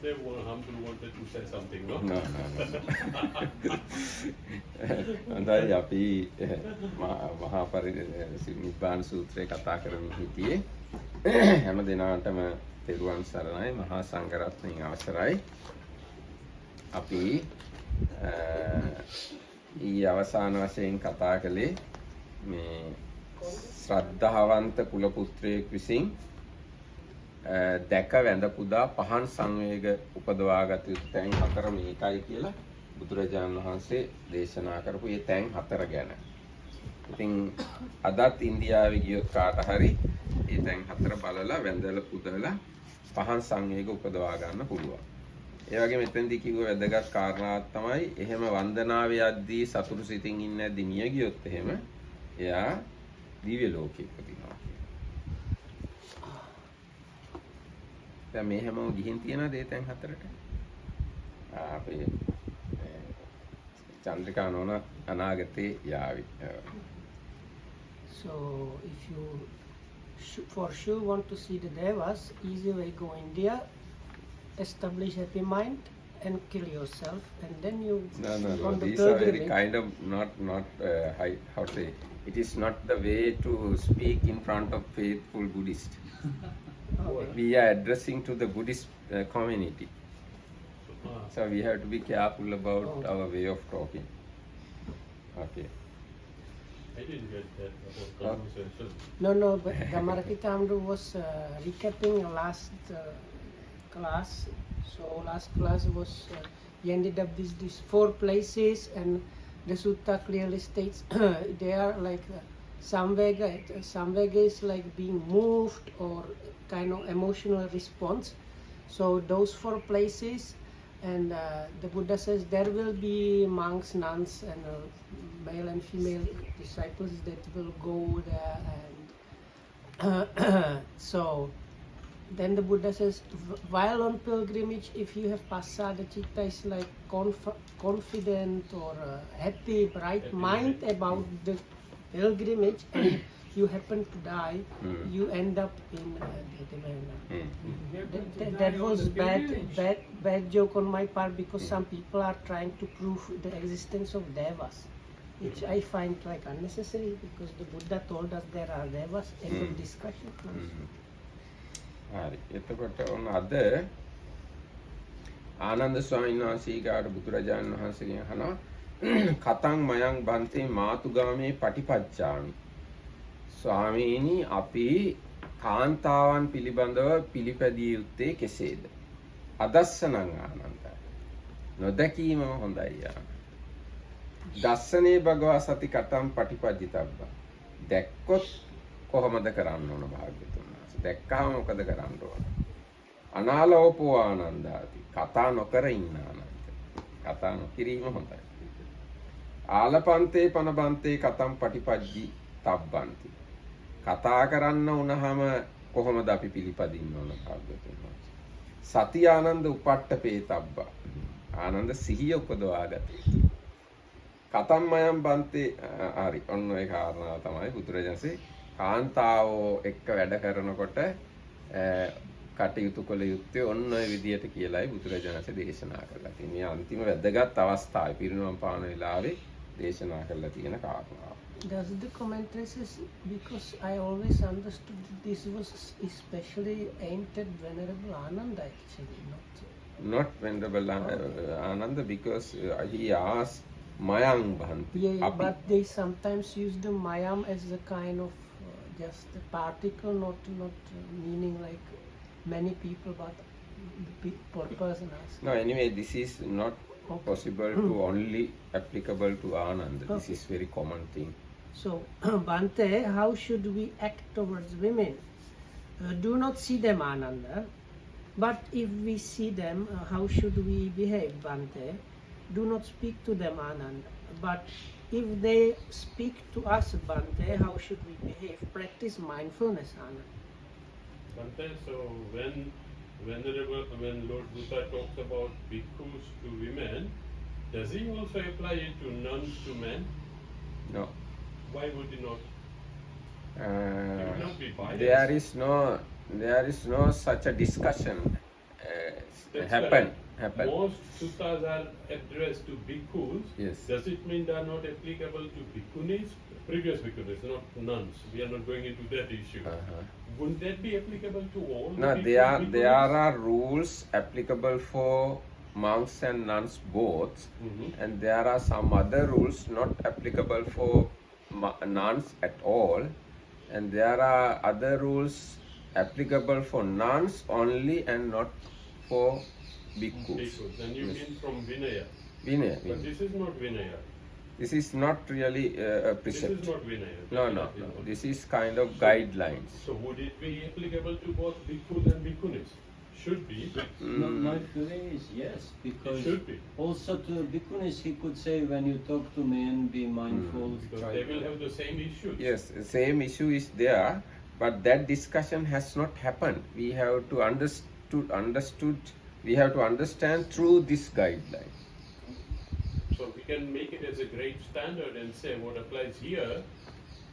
Bante wanted to say something, no? No. හොඳයි අපි මහා පරිනිබ්බාන සූත්‍රය කතා කරමින් හිටියේ. හැම දිනාටම තෙරුවන් සරණයි, මහා සංඝරත්නයන් අවසරයි. අපි ඊ අවසාන වශයෙන් කතා කළේ මේ ශ්‍රද්ධාවන්ත කුල පුත්‍රයෙක් විසින් දැක වැඳ පුදා පහන් සංවේග උපදවාගත යුතු තැන් හතර මේකයි කියලා බුදුරජාණන් වහන්සේ දේශනා කරපු මේ තැන් හතර ගැන. ඉතින් අදත් ඉන්දියාවේ ගියොත් කාට හරි මේ තැන් හතර බලලා වැඳලා පුදලා පහන් සංවේග උපදවා ගන්න පුළුවන්. ඒ වගේ මෙතෙන්දී කිව්ව වැදගත් කාරණාවක් තමයි එහෙම වන්දනාවේ යද්දී සතුටු සිතින් ඉන්නේ නැද්දි මිය ගියොත් එහෙම එයා දිව්‍ය ලෝකෙක ඉපදිනවා. දැන් මේ හැමෝම ගිහින් තියනද ඒ තැන් හතරට? අපේ චන්ද්‍රිකා නෝන අනාගතේ යාවි. So if you for sure want to see the devas, easy way go India, establish happy mind and kill yourself, and then you No. on the These are very pilgrimage. kind of not how to say. It is not the way to speak in front of faithful Buddhists. Okay. We are addressing to the Buddhist community. So we have to be careful about our way of talking. Okay. I didn't get that conversation. No, but Gamarakithamdu was recapping last class. So last class was he ended up these 4 places, and the sutta clearly states they are like samvega is like being moved or kind of emotional response. So those 4 places, and the Buddha says there will be monks, nuns, and male and female disciples that will go there, and so then the Buddha says while on pilgrimage, if you have pasada chitta is like confident or happy, bright mind about the pilgrimage, and you happen to die, you end up in that was bad joke on my part, because some people are trying to prove the existence of devas, which I find like unnecessary, because the Buddha told us there are devas. End of discussion. හරි. එතකොට ඔන්න අද ආනන්ද ස්වාමීන් වහන්සේගාට බුදුරජාණන් වහන්සේගෙන් අහනවා කතං මයං බන්තේ මාතුගාමේ පටිපච්චාමි. ස්වාමීනි අපි කාන්තාවන් පිළිබඳව පිළිපැදිය යුත්තේ කෙසේද? අදස්සනං ආනන්දයි. නොදැකීමම හොඳයි ආනන්ද. දස්සනේ භගවා සති කතං පටිපජ්ජිතබ්බා. දැක්කොත් කොහොමද කරන්න ඕන භාග්‍යතුන්? දැක්කහම මොකද කරන්න ඕන? අනාලෝපෝ ආනන්දාති. කතා නොකර ඉන්න ආනන්ද. කතා නොකිරීම හොඳයි. ආලපන්තේ පනබන්තේ කතම් පටිපජ්ජි තබ්බන්ති. කතා කරන්න වුණාම කොහොමද අපි පිළිපදින්න ඕන භාග්‍යතුන් වහන්සේ? සති ආනන්ද උපට්ඨපේ තබ්බා. ආනන්ද සිහිය උපදවා ගත යුතුයි. කතම් මයම් බන්තේ හරි. ඔන්න ඒ කාරණාව තමයි බුදුරජාණන්සේ කාන්තාවෝ එක්ක වැඩ කරනකොට කටයුතු කළ යුත්තේ ඔන්න ඔය විදියට කියලායි බුදුරජාණන්සේ දේශනා කරලා තියෙන්නේ. මේ අන්තිම වැදගත් අවස්ථාවේ පිරිනොම් පාන වෙලාවේ දේශනා කරලා තියෙන කාරණාව. Does the commentary says, because I always understood that this was especially aimed at Venerable Ananda, actually, Not Venerable Ananda, because he asked Mayang Bhanti. Yeah, but they sometimes use the Mayam as a kind of just a particle, not meaning like many people, but per person asks. No, anyway, this is not possible to only applicable to Ananda. This is very common thing. So, Bhante, how should we act towards women? Do not see them, Ananda. But if we see them, how should we behave, Bhante? Do not speak to them, Ananda. But if they speak to us, Bhante, how should we behave? Practice mindfulness, Ananda. Bante, so when Lord Buddha talks about bhikkhus to women, does he also apply it to nuns to men? No. Why would he not? There is no such a discussion That's happen. correct. Happen. Most suttas are addressed to bhikkhus. Yes. Does it mean they are not applicable to bhikkhunis? Previous bhikkhunis, not nuns. We are not going into that issue. Uh-huh. Wouldn't that be applicable to all? No, the there bhikkhunis? are rules applicable for monks and nuns both, Mhm. and there are some other rules not applicable for nuns at all, and there are other rules applicable for nuns only and not for bhikkhus. Bhikkhus. And you Yes. mean from Vinaya. Vinaya, But Vinaya. this is not Vinaya. This is not really a This precept. is not Vinaya. No, no, no. This is kind of guidelines. So would it be applicable to both bhikkhus and bhikkhunis? Should be. No, my feeling is yes, because should be. also to bhikkhunis he could say, when you talk to men, be mindful. Because try they to- will have the same issues. Yes, same issue is there, but that discussion has not happened. We have to we have to understand through this guideline. So we can make it as a great standard and say what applies here.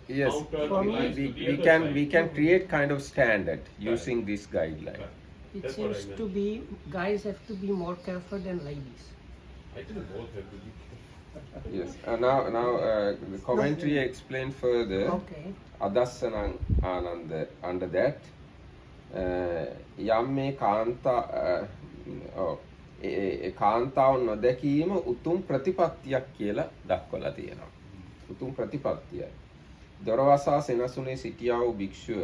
Yes, counter For me- applies we, to the we other can side. we can create kind of standard using this guideline. Correct. It That's what I seems meant. to be guys have to be more careful than ladies. I think both have to be. Yes. Now the commentary explain further. Okay. Adassanang Ananda under that යම් මේ කාන්තාව නොදැකීම උතුම් ප්‍රතිපත්තියක් කියලා දක්වලා තියෙනවා. උතුම් ප්‍රතිපත්තියයි. දොරවසා සෙනසුනේ සිටියා වූ භික්ෂුව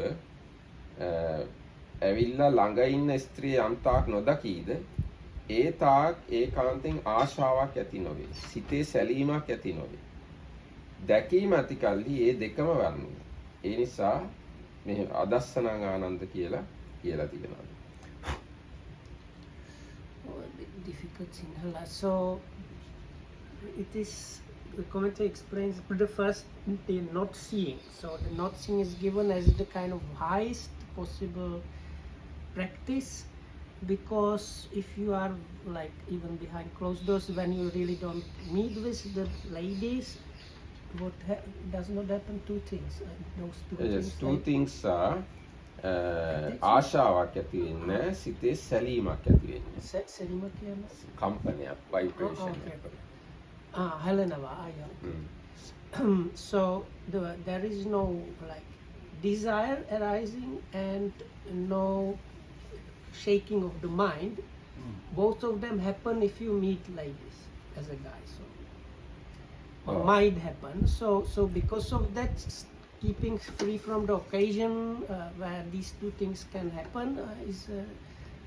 ඇවිල්ලා ළඟ ඉන්න ස්ත්‍රී යම්තාක් නොදකීද ඒ තාක් ඒකාන්තයෙන් ආශාවක් ඇති නොවේ. සිතේ සැලීමක් ඇති නොවේ. දැකීම ඇති කල්හි ඒ දෙකම වර්ණය. ඒ නිසා මේ අදස්සනං ආනන්ද කියලා තියෙනවා. Oh, a bit difficult Sinhala. So it is, the commentary explains the first, the not seeing. So the not seeing is given as the kind of highest possible practice, because if you are like even behind closed doors, when you really don't meet with the ladies, does not happen two things. Those two Yes, things. two like- things are ආශාවක් ඇති වෙන්නේ සිතේ සැලීමක් ඇති වෙන්නේ. Selima kiyana? කම්පනයක්, vibration. okay. Helena, yeah. So there is no like desire arising and no shaking of the mind. Both of them happen if you meet ladies as a guy. So Oh. might happen. So because of that, keeping free from the occasion where these two things can happen is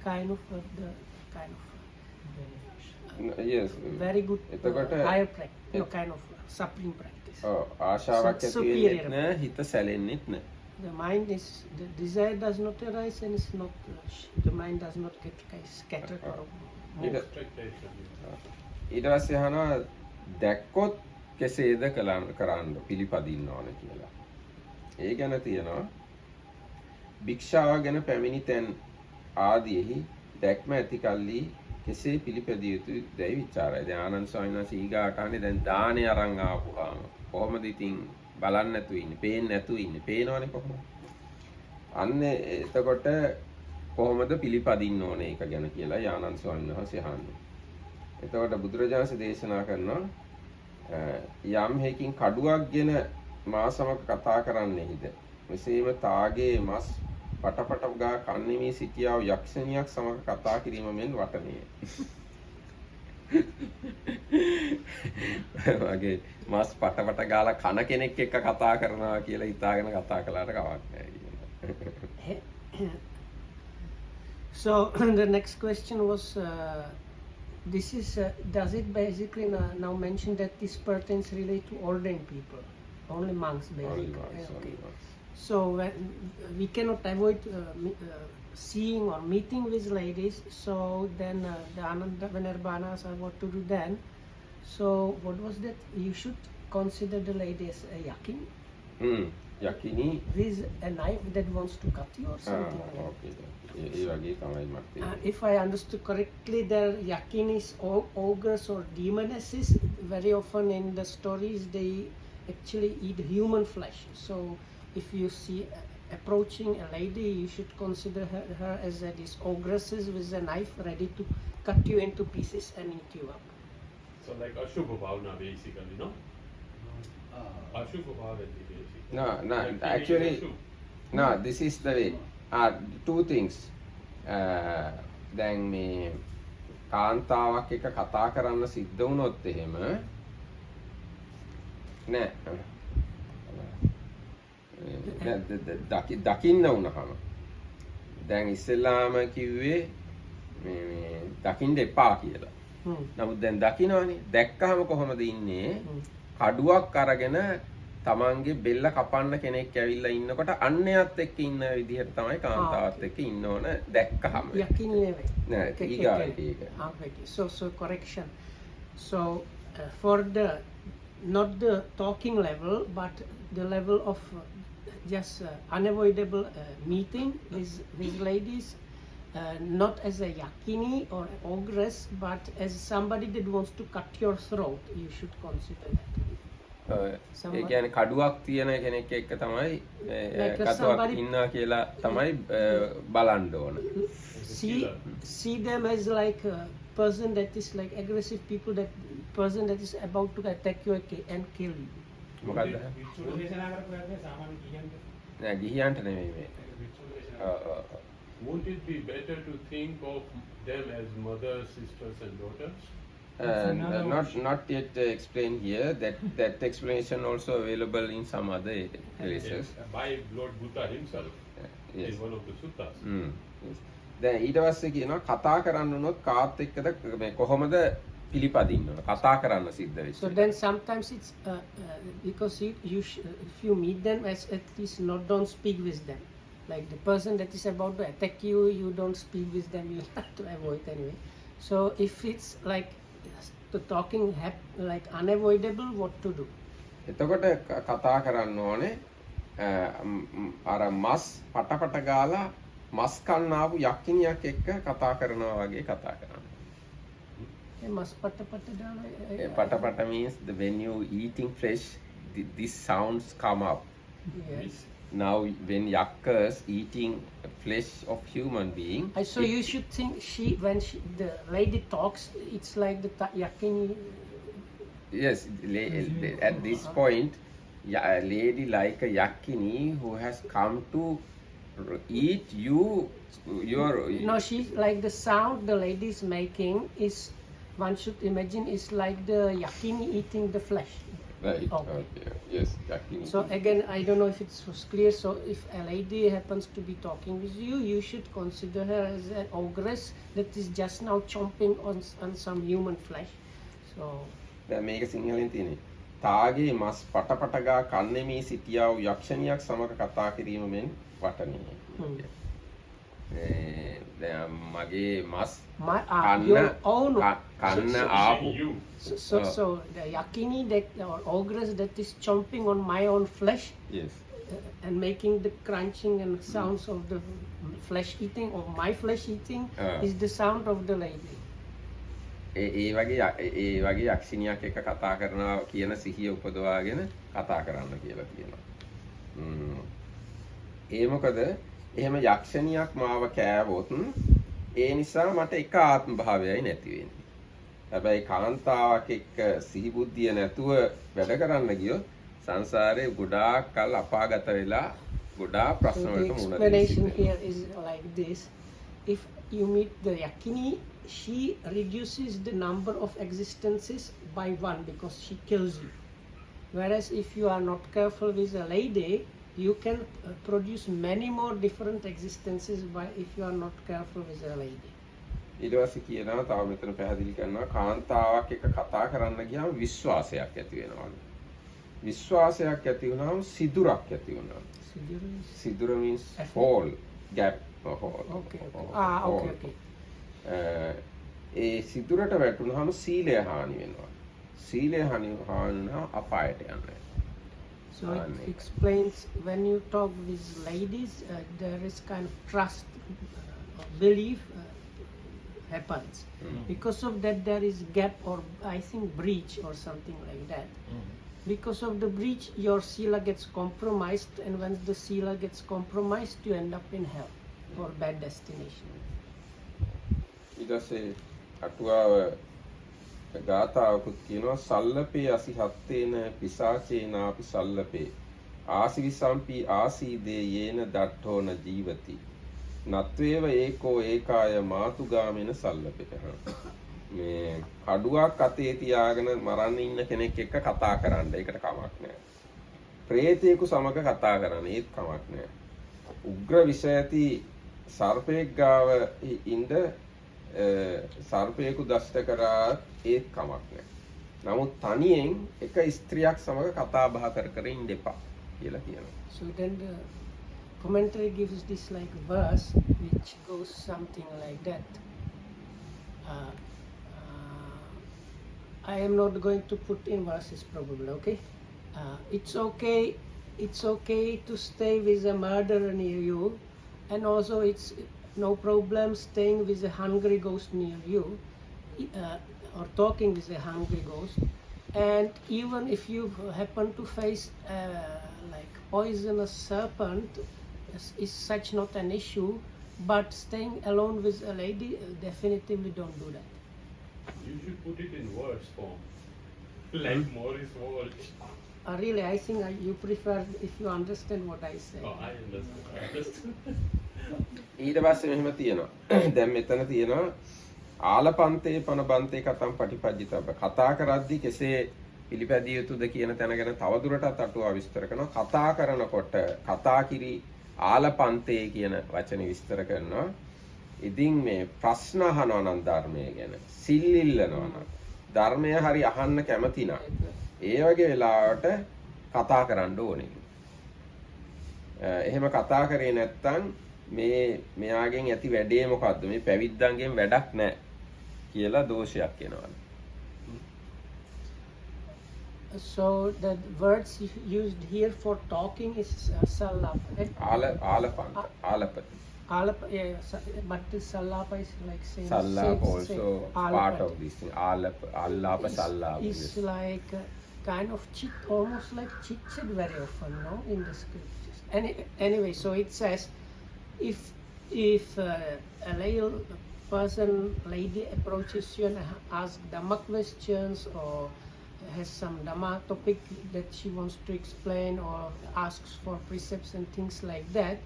kind of the kind of Yes. very good එතකොට higher practice, kind of supreme practice. ආශාවක් ඇති superior. වෙන්නේ නැහැ, හිත සැලෙන්නෙත් නැහැ. The mind is, the desire does not arise and it's not, the mind does not get scattered or move. Expectation. ඊට පස්සේ අහනවා දැක්කොත් කෙසේද කරන්න පිළිපදින්න ඕන කියලා. ඒ ගැන තියෙනවා භික්ෂාව ගැන පැමිණි තැන් ආදීෙහි දැක්ම ඇති කල්ලි කෙසේ පිළිපැදිය යුතු දැයි විචාරයි. දැන් ආනන්ද ස්වාමීන් වහන්සේ ඊගාට අහන්නේ දැන් දානේ අරන් ආපුවාම කොහොමද ඉතින් බලන්න නැතුව ඉන්නේ, පේන්නේ නැතුව ඉන්නේ. පේනවනේ කොහොමද? අන්න එතකොට කොහොමද පිළිපදින්න ඕනේ ඒක ගැන කියලා ආනන්ද ස්වාමීන් වහන්සේ අහන්නේ. එතකොට බුදුරජාණන් වහන්සේ දේශනා කරනවා යම් හේකින් කඩුවක් ගෙන මා සමග කතා කරන්නෙහිද මෙසේම තාගේ මස් පටපට ගා කන්නේමේ සිටියා වූ යක්ෂණියක් සමග කතා කිරීම මෙන් වටනේය. වගේ මස් පටපට ගාලා කන කෙනෙක් එක්ක කතා කරනවා කියලා හිතාගෙන කතා කළාට කමක් නැහැ කියනවා. So the next question was, this is, does it basically now mention that this pertains really to ordained people, only monks basically? Only monks, Okay. only monks. So when we cannot avoid seeing or meeting with ladies, so then the Ananda Venerbana asked what to do then. So what was that? You should consider the lady as a yakin යකිනී with a knife that wants to cut you or something. like that. ඕකේ. ඒ වගේ තමයි මට If I understood correctly, the yakin is ogres or demonesses. Very often in the stories, they actually eat human flesh. So if you see approaching a lady, you should consider her as this ogresses with a knife ready to cut you into pieces and eat you up. So like Ashubha Bhavana basically, no? Ashubha Bhavana basically. No, no, Like feeling actually, Ashubha. no, this is the way. Two things. දැන් මේ කාන්තාවක් එක කතා කරන්න සිද්ධ වුණොත් එහෙම නෑ දකින්න වුණාම දැන් ඉස්සෙල්ලාම කිව්වේ මේ දකින්න එපා කියලා. නමුත් දැන් දකින්නවනේ. දැක්කහම කොහොමද ඉන්නේ? කඩුවක් අරගෙන තමන්ගේ බෙල්ල කපන්න කෙනෙක් ඇවිල්ලා ඉන්නකොට අන්නයත් එක්ක ඉන්න විදිහට තමයි කාන්තාවත් එක්ක ඉන්න ඕන දැක්කහම. Yakini නෙවෙයි. නෑ ඊගාට ඒක. Okay. So correction. So for the not the talking level, but the level of just unavoidable meeting with ladies, not as a yakini or ogress, but as somebody that wants to cut your throat. You should consider that. ඒ කියන්නේ කඩුවක් තියෙන කෙනෙක් එක්ක තමයි කතාවක් ඉන්නවා කියලා තමයි බලන්න ඕන. See them as like a person that is like aggressive people, that person that is about to attack you and kill you. මොකද්ද? නෑ ගිහියන්ට නෙමෙයි මේ. Won't it be better to think of them as mothers, sisters and daughters? Not yet explained here. That explanation also available in some other places. By Lord Buddha himself. Yes. In one of the suttas. Yes. දැන් ඊට පස්සේ කියනවා කතා කරන්න උනොත් කාත් එක්කද මේ කොහොමද පිළිපදින්න ඕන කතා කරන්න සිද්ධ වෙච්ච. So then sometimes it's because if you meet them as at least don't speak with them. Like the person that is about to attack you, you don't speak with them. You have to avoid anyway. So if it's like the talking like unavoidable, what to do? එතකොට කතා කරන්න ඕනේ අර මස් පටපට ගාලා මස් කන්න ආපු යක්කිනියක් එක්ක කතා කරනවා වගේ කතා කරන්න. පටපට means when you eating flesh, these sounds come up. Yes. Now when yakkas eating flesh of human being, So you should think when the lady talks, it's like the yakini. Yes, at this point, a lady like a yakini who has come to eat you, No, she's like the sound the lady is making is, one should imagine, is like the yakini eating the flesh. Right. Okay. Yes, yakini. So again, I don't know if it was clear. So if a lady happens to be talking with you, you should consider her as an ogress that is just now chomping on some human flesh. So දැන් මේක සිංහලෙන් තියෙන්නේ තාගේ මස් පටපටගා කන්නේමී සිටියා වූ යක්ෂණියක් සමග කතා කිරීම මෙන් වටනේ. දැන් මගේ මස් your own. කන්න ආපු. So the yakini that or ogress that is chomping on my own flesh. Yes. And making the crunching and sounds of the flesh eating or my flesh eating is the sound of the lady. ඒ වගේ යක්ෂණියක් එක්ක කතා කරනවා කියන සිහිය උපදවාගෙන කතා කරන්න කියලා කියනවා. ඒ මොකද එහෙම යක්ෂණියක් මාව කෑවොත් ඒ නිසා මට එක ආත්ම භාවයයි නැති වෙන්නේ. හැබැයි කාන්තාවක් එක්ක සිහි බුද්ධිය නැතුව වැඩ කරන්න ගියොත් සංසාරේ ගොඩාක් කල් අපාගත වෙලා ගොඩාක් ප්‍රශ්න වලට මුහුණ දෙන්න. The explanation here is like this: if you meet the yakini, she reduces the number of existences by one because she kills you. Whereas if you are not careful with a lady, you can produce many more different existences by if you are not careful with a lady. ඊට පස්සේ කියනවා තව මෙතන පැහැදිලි කරනවා කාන්තාවක් එක්ක කතා කරන්න ගියාම විශ්වාසයක් ඇති වෙනවා. විශ්වාසයක් ඇති වුණාම සිදුරක් ඇති වෙනවා. සිදුර means hole, gap, hole. Okay. Okay. ඒ සිදුරට වැටුනහම සීලය හානි වෙනවා. සීලය හානි වුණා අපායට යනවා. So it explains when you talk with ladies, there is kind of trust, belief happens. Because of that, there is gap or I think breach or something like that. Because of the breach, your sila gets compromised, and when the sila gets compromised, you end up in hell or bad destination. ඊට පස්සේ අටුවාව ගාථාවකුත් කියනවා සල්ලපේ අසිහත්තේන පිසාචේනාපි සල්ලපේ ආසිවිසම්පි ආසීදේ යේන දට්ඨෝන ජීවති නත්වේව ඒකෝ ඒකාය මාතුගාමින සල්ලපේ. මේ කඩුවක් අතේ තියාගෙන මරන්න ඉන්න කෙනෙක් එක්ක කතා කරන්න ඒකට කමක් නැහැ. ප්‍රේතයෙකු සමග කතා කරන්න ඒත් කමක් නැහැ. උග්‍ර විෂ ඇති සර්පෙක් ගාව ඉඳ සර්පයෙකු දෂ්ට කරා ඒත් කමක් නැහැ. නමුත් තනියෙන් එක ස්ත්‍රියක් සමග කතා බහ කර කර ඉන්න එපා කියලා කියනවා. So then the commentary gives this like verse which goes something like that. I am not going to put in verses probably, okay? It's okay to stay with a murderer near you, and also it's no problem staying with a hungry ghost near you, or talking with a hungry ghost. And even if you happen to face like poisonous serpent, is such not an issue, but staying alone with a lady, definitively don't do that. You should put it in words form. Like Morris words. Really, I think you prefer if you understand what I say. Oh, I understand. ඊට පස්සේ මෙහෙම තියෙනවා. දැන් මෙතන තියෙනවා ආලපන්තේ පනබන්තේ කතම් පටිපජ්ජිතබ්බ. කතා කරද්දී කෙසේ පිළිපැදිය යුතුද කියන තැන ගැන තවදුරටත් අටුවා විස්තර කරනවා. කතා කරනකොට කතා කිරි ආලපන්තේ කියන වචනේ විස්තර කරනවා. ඉතින් මේ ප්‍රශ්න අහනවා නම් ධර්මයේ ගැන සිල් ඉල්ලනවා නම් ධර්මය හරි අහන්න කැමති නම් ඒ වගේ වෙලාවට කතා කරන්න ඕනේ. එහෙම කතා කරේ නැත්නම් මෙයාගෙන් ඇති වැඩේ මොකද්ද? මේ පැවිද්දන්ගෙන් වැඩක් නැහැ කියලා දෝෂයක් එනවා. So the words used here for talking is sallapa. Alapa. Yeah, but the sallapa is like saying. Sallapa also part of this thing. Allapa, sallapa. It's like kind of almost like chit-chat very often, no, in the scriptures. Anyway, so it says, if a lady approaches you and asks Dhamma questions or has some Dhamma topic that she wants to explain or asks for precepts and things like that,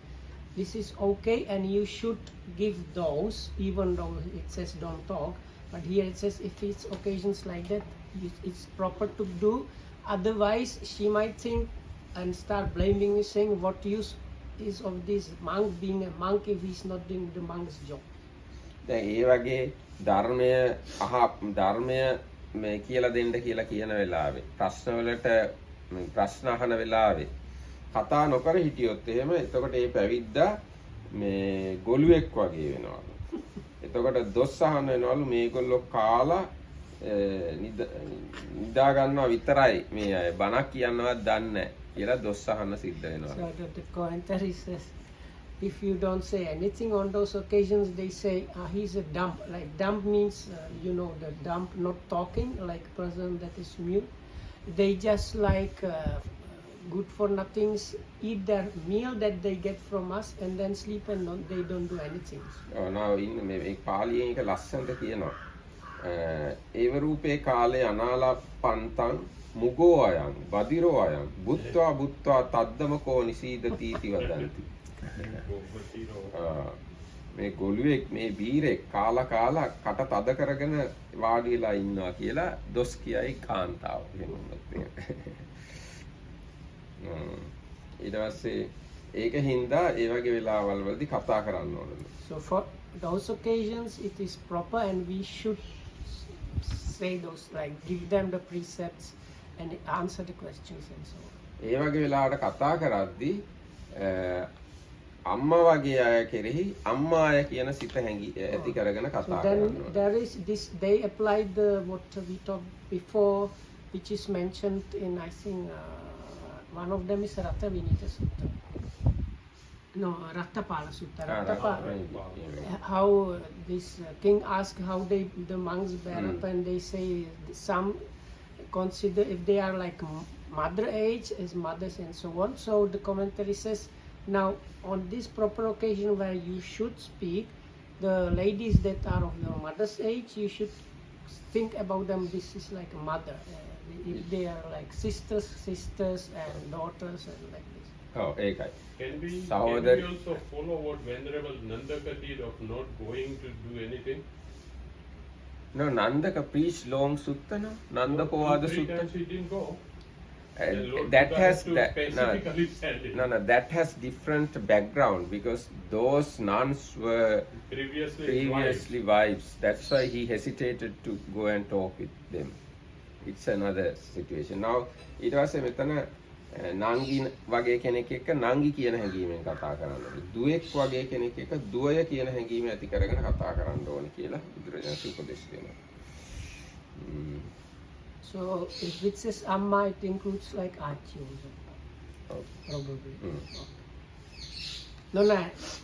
this is okay, and you should give those, even though it says don't talk. But here it says if it's occasions like that, it's proper to do. Otherwise, she might think and start blaming you, saying, what use is of this monk being a monk if he's not doing the monk's job? දැන් ඒ වගේ ධර්මය මේ කියලා දෙන්න කියලා කියන වෙලාවේ ප්‍රශ්න වලට ප්‍රශ්න අහන වෙලාවේ කතා නොකර හිටියොත් එහෙම එතකොට ඒ පැවිද්දා මේ ගොළුෙක් වගේ වෙනවා. එතකොට දොස් අහන්න වෙනවලු මේගොල්ලෝ කාලා නිදා ගන්නවා විතරයි මේ අය බණක් කියන්නවත් දන්නේ නැහැ කියලා දොස් අහන්න සිද්ධ වෙනවා. So the commentary says, if you don't say anything on those occasions, they say he's a dump. Like dump means the dump, not talking, like person that is mute. They just like good for nothings, eat their meal that they get from us and then sleep, and they don't do anything. now in මේ පාලියෙන් එක ලස්සනට කියනවා. ඒව රූපේ කාලේ අනාලා පන්තං මුගෝ අයං බදිරෝ අයං බුත්වා බුත්වා තද්දමකෝ නිසීදති इति වදන්ති. මේ ගොළුෙක් මේ බීරෙක් කාලා කට තද කරගෙන වාඩි වෙලා ඉන්නවා කියලා දොස් කියයි කාන්තාව. ඊට පස්සේ ඒක හින්දා ඒ වගේ වෙලාවල් වලදී කතා කරන්න ඕනේ. So for those occasions it is proper, and we should say those, like give them the precepts and answer the questions and so on. ඒ වගේ වෙලාවට කතා කරද්දී අම්මා වගේ අය කෙරෙහි අම්මා අය කියන සිත හැඟි ඇති කරගෙන කතා So කරනවා. then there is this, they applied the what we talked before, which is mentioned in, I think one of them is Ratha Vinita Sutta. No, Rattapala Sutta. How this king asked how the monks bear up, and they say some consider, if they are like mother age as mothers and so on. So the commentary says, now on this proper occasion where you should speak, the ladies that are of your mother's age, you should think about them. This is like a mother. If they are like sisters and daughters and like this. Oh, ඒකයි. Can we සහෝදර also follow what Venerable Nandaka did of not going to do anything? No, Nandaka preached long sutta, no? Nandaka was the 3 sutta. times he didn't go. And Lord That Buddha has to specifically said it. no, that has different background because those nuns were Previously wives. That's why he hesitated to go and talk with them. It's another situation. Now, ඊට පස්සේ මෙතන නංගි වගේ කෙනෙක් එක්ක නංගි කියන හැඟීමෙන් කතා කරන්න ඕනේ. දුවෙක් වගේ කෙනෙක් එක්ක දුවය කියන හැඟීම ඇති කරගෙන කතා කරන්න ඕනේ කියලා බුදුරජාණන් උපදෙස් දෙනවා. So if it says amma, it includes like achi also. Probably. No,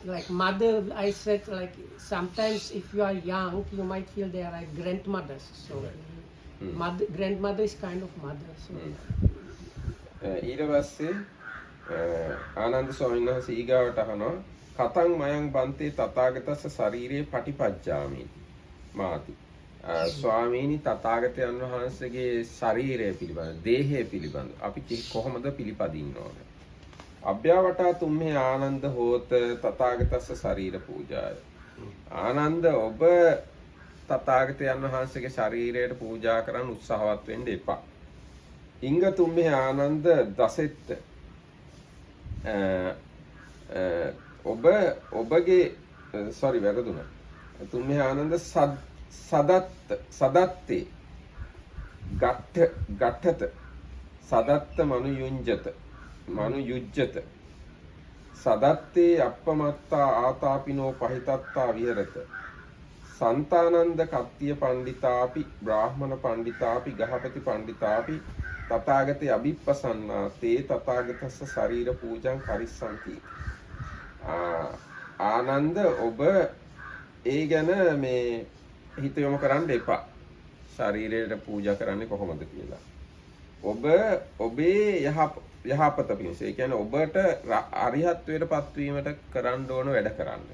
like mother, I said like sometimes if you are young, you might feel they are like grandmothers. So mother, grandmother is kind of mother. So. ඊට පස්සේ ආනන්ද ස්වාමීන් වහන්සේ ඊගාවට අහනවා කතං මයං බන්තේ තථාගතස්ස ශරීරේ පටිපජ්ජාමි මාති ස්වාමීනි තථාගතයන් වහන්සේගේ ශරීරය පිළිබඳ දේහය පිළිබඳ අපි කොහොමද පිළිපදින්න ඕනේ අභ්‍යවටා තුම්හේ ආනන්ද හෝත තථාගතස්ස ශරීර පූජාය ආනන්ද ඔබ තථාගතයන් වහන්සේගේ ශරීරයට පූජා කරන්න උත්සාහවත් වෙන්න එපා ඉංග තුම්හේ ආනන්ද දසෙත්ත ඔබගේ sorry වැරදුනා තුම්හේ ආනන්ද සදත්තේ ගට්ඨත සදත්ත මනුයුජ්ජත සදත්තේ අප්පමත්තා ආතාපිනෝ පහිතත්තා විහෙරත සන්තානන්ද කත්තිය පණ්ඩිතාපි බ්‍රාහ්මණ පණ්ඩිතාපි ගහපති පණ්ඩිතාපි තථාගතේ අභිප්පසන්නා තේ තථාගතස්ස ශරීර පූජං කරිස්සන්ති ආනන්ද ඔබ ඒ ගැන මේ හිත යොමු කරන්න එපා ශරීරයට පූජා කරන්නේ කොහොමද කියලා ඔබ ඔබේ යහපත පිණිස ඒ කියන්නේ ඔබට අරිහත්වයට පත්වීමට කරන්න ඕන වැඩ කරන්න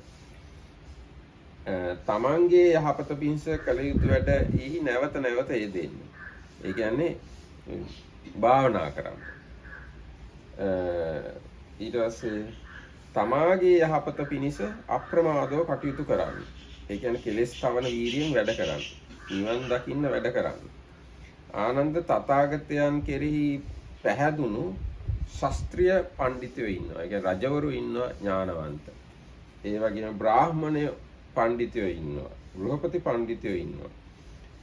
තමන්ගේ යහපත පිණිස කළ යුතු වැඩ ඊ නැවත යෙදෙන්න ඒ කියන්නේ භාවනා කරන්න ඊට පස්සේ තමාගේ යහපත පිණිස අප්‍රමාදව කටයුතු කරන්න ඒ කියන්නේ කෙලෙස් තවන වීරියෙන් වැඩ කරන්න නිවන් දකින්න වැඩ කරන්න ආනන්ද තථාගතයන් කෙරෙහි පැහැදුණු ශාස්ත්‍රීය පඬිතුයෝ ඉන්නවා ඒ කියන්නේ රජවරු ඉන්නවා ඥානවන්ත ඒ වගේම බ්‍රාහ්මණය පඬිතුයෝ ඉන්නවා ගෘහපති පඬිතුයෝ ඉන්නවා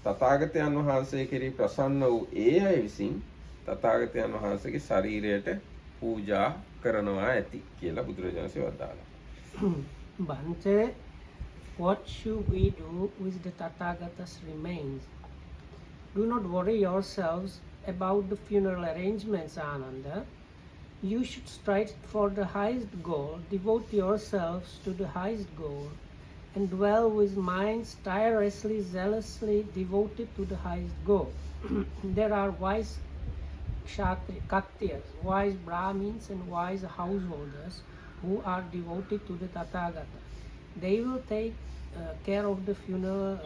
තථාගතයන් වහන්සේ කෙරෙහි ප්‍රසන්න වූ ඒ අය විසින් තථාගතයන් වහන්සේගේ ශරීරයට පූජා කරනවා ඇති කියලා බුදුරජාණන්සේ වදාළා. Bhante, what should we do with the Tathagata's remains? Do not worry yourselves about the funeral arrangements, Ananda. You should strive for the highest goal, devote yourselves to the highest goal, and dwell with minds tirelessly, zealously devoted to the highest goal. There are wise Kshatriyas, wise Brahmins and wise householders who are devoted to the Tathagata. They will take care of the funeral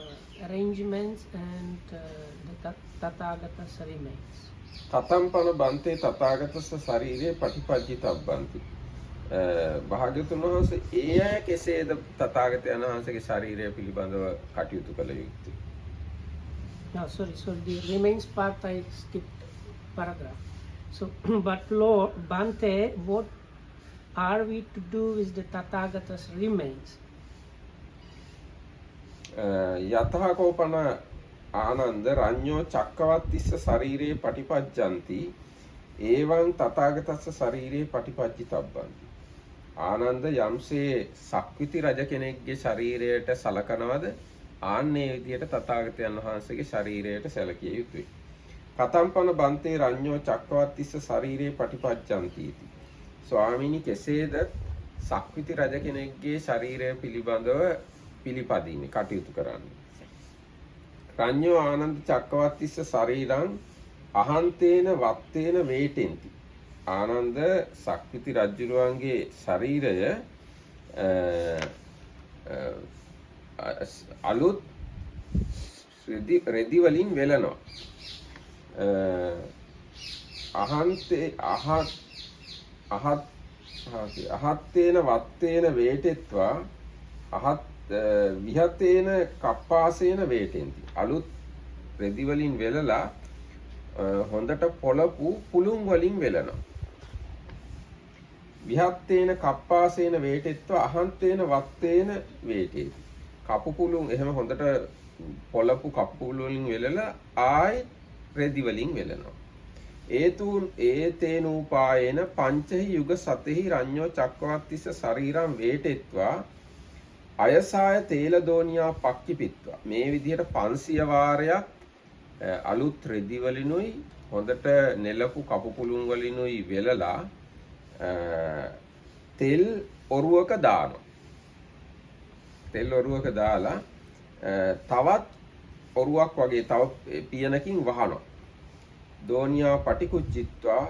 arrangements and the Tathagata's remains. කතම්පන බන්තේ තථාගතස්ස ශරීරේ පටිපජ්ජිතබ්බන්ති භාග්‍යවතුන් වහන්සේ ඒ අය කෙසේද තථාගතයන් වහන්සේගේ ශරීරය පිළිබඳව කටයුතු කළ යුත්තේ? No, sorry, the remains part I skipped paragraph. So, but Lord Bhante, what are we to do with the Tathagata's remains? යතහ කෝපන ආනන්ද රඤ්ඤෝ චක්කවත්තිස්ස ශරීරේ පටිපජ්ජಂತಿ එවං තථාගතස්ස ශරීරේ පටිපජ්ජිතබ්බන්ති ආනන්ද යම්සේ සක්විති රජ කෙනෙක්ගේ ශරීරයට සලකනවද ආන්නේ විදියට තථාගතයන් වහන්සේගේ ශරීරයට සැලකිය යුතුයි කතම්පන බන්තේ රඤ්ඤෝ චක්කවත්තිස්ස ශරීරේ පටිපජ්ජಂತಿ ස්වාමීනි කෙසේද සක්විති රජ කෙනෙක්ගේ ශරීරය පිළිබඳව පිළිපදින්නේ කටයුතු කරන්නේ රඤ්ඤෝ ආනන්ද චක්කවත්තිස්ස ශරීරං අහන්තේන වත්තේන වේටෙන්ති. ආනන්ද සක්විති රජුරුවන්ගේ ශරීරය අලුත් රෙදි වලින් වෙලනවා. අහත්තේන වත්තේන වේටෙත්වා විහතේන කප්පාසේන වේටෙන්ති. අලුත් රෙදි වලින් වෙලලා හොඳට පොළපු පුළුන් වලින් වෙලනවා. විහත්තේන කප්පාසේන වේටෙත්වා අහන්තේන වත්තේන වේටේති. කපු පුළුන් එහෙම හොඳට පොළපු කපු පුළු වලින් වෙලලා ආයි රෙදි වලින් වෙලනවා. ඒතේනූපායේන පංචහි යුග සතෙහි රඤ්ඤෝ චක්කවත්තිස්ස ශරීරං වේටෙත්වා අයසාය තේලදෝනියා පක්කිපිත්වා. මේ විදිහට 500 වාරයක් අලුත් රෙදි වලිනුයි හොඳට නෙලපු කපු පුළුන් වලිනුයි වෙලලා තෙල් ඔරුවක දානවා. තෙල් ඔරුවක දාලා තවත් ඔරුවක් වගේ තව පියනකින් වහනවා. දෝනියා පටිකුච්චිත්වා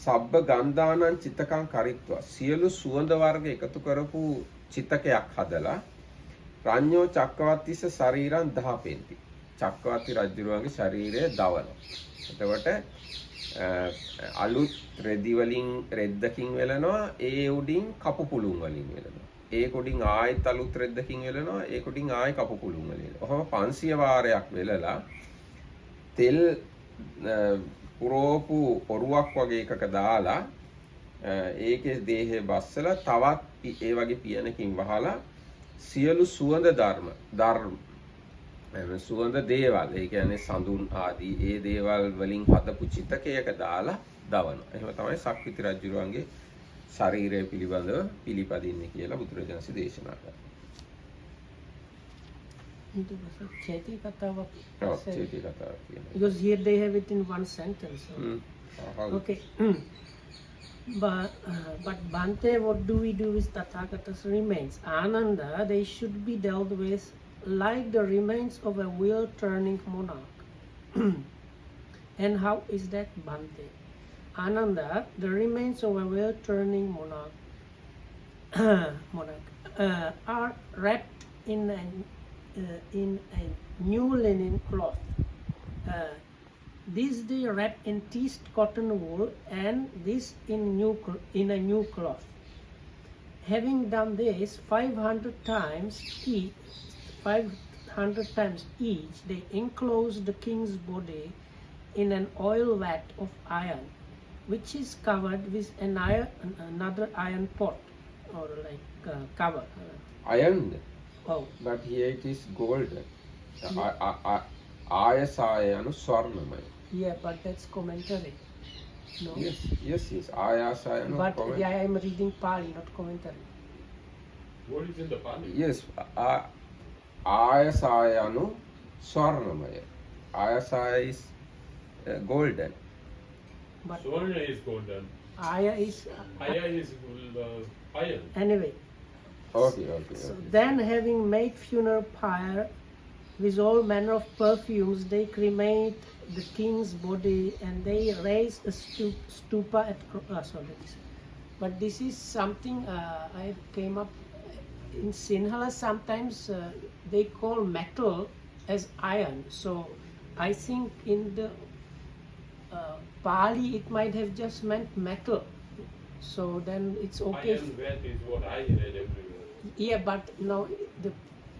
සබ්බ ගන්ධානං චිතකං කරිත්වා. සියලු සුවඳ වර්ග එකතු කරපු චිතකයක් හදලා රඤ්ඤෝ චක්කවත්තිස්ස ශරීරං දහපෙන්ති. චක්කවර්ති රජුරුවන්ගේ ශරීරය දවනවා. එතකොට අලුත් රෙදි වලින් රෙද්දකින් වෙලනවා, ඒ උඩින් කපු පුළුන් වලින් වෙලනවා. ඒ උඩින් ආයෙත් අලුත් රෙද්දකින් වෙලනවා, ඒ උඩින් ආයෙ කපු පුළුන් වලින්. ඔහොම 500 වාරයක් වෙලලා තෙල් පුරෝපු ඔරුවක් වගේ එකක දාලා ඒකේ දේහය බස්සලා තවත් ඒ වගේ පියනකින් වහලා සියලු සුවඳ සුවඳ දේවල්, ඒ කියන්නේ සඳුන් ආදී ඒ දේවල් වලින් හදපු චිතකයක දාලා දවනවා. එහෙම තමයි සක්විති රජුරුවන්ගේ ශරීරය පිළිබඳව පිළිපදින්නේ කියලා බුදුරජාණන් දේශනා කරා. චේති කතාවක්. චේති කතාවක් කියන්නේ. Because here they have it in one sentence. So. Okay. But Bhante, what do we do with Tathagata's remains? Ananda, they should be dealt with like the remains of a wheel-turning monarch. And how is that, Bhante? Ananda, the remains of a wheel-turning monarch are wrapped in a new linen cloth. This they wrap in teased cotton wool, and this in a new cloth. Having done this 500 times each, they enclose the king's body in an oil vat of iron, which is covered with another iron pot or like cover. Iron. Oh. But here it is gold. Ayasayanu swarnamay. Yeah, but that's commentary. No. Yes. Ayasayanu. But yeah, I am reading Pali, not commentary. What is in the Pali? Yes. Ayasayanu swarnamay. Ayasaya is golden. But Swarna is golden. Aya is Iron. anyway. Okay. So then, having made funeral pyre with all manner of perfumes, they cremate the king's body and they raise a stupa at. But this is something I came up in Sinhala. Sometimes they call metal as iron. So I think in the Pali it might have just meant metal. So then it's okay. Iron vat is what I read everywhere. Yeah, but now